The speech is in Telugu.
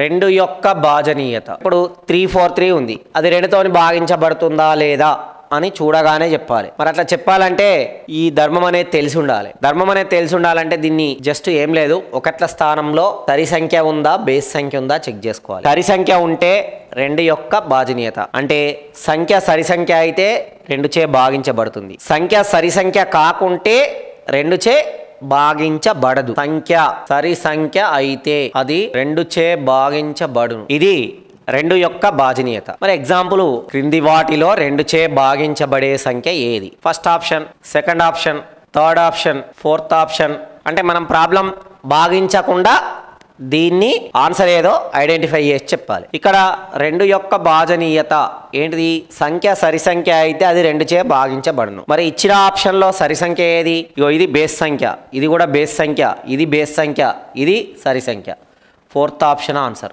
రెండు యొక్క భాజనీయత. ఇప్పుడు 343 ఉంది, అది 2తోని భాగించబడుతుందా లేదా అని చూడగానే చెప్పాలి. మరి అట్లా చెప్పాలంటే ఈ ధర్మం అనేది తెలిసి ఉండాలి. ధర్మం అనేది తెలిసి ఉండాలంటే దీన్ని జస్ట్ ఏం లేదు, ఒకట్ల స్థానంలో సరి సంఖ్య ఉందా బేస్ సంఖ్య ఉందా చెక్ చేసుకోవాలి. సరి సంఖ్య ఉంటే 2 యొక్క భాజనీయత అంటే సంఖ్య సరి సంఖ్య అయితే 2చే భాగించబడుతుంది. సంఖ్య సరి సంఖ్య కాకుంటే 2చే భాగించబడదు. సంఖ్య సరి సంఖ్య అయితే అది 2చే భాగించబడును. ఇది 2 యొక్క భాజనీయత. మరి ఎగ్జాంపుల్, క్రింది వాటిలో 2చే భాగించబడే సంఖ్య ఏది? First option, second option, third option, fourth option. అంటే మనం ప్రాబ్లం భాగించకుండా దీన్ని ఆన్సర్ ఏదో ఐడెంటిఫై చేసి చెప్పాలి. ఇక్కడ 2 యొక్క భాజనీయత ఏంటిది? సంఖ్య సరి సంఖ్య అయితే అది 2చే భాగించబడును. మరి ఇచ్చిన ఆప్షన్లో సరి సంఖ్య ఏది? ఇగో ఇది బేస్ సంఖ్య, ఇది కూడా బేస్ సంఖ్య, ఇది బేస్ సంఖ్య, ఇది సరి సంఖ్య. Fourth option answer.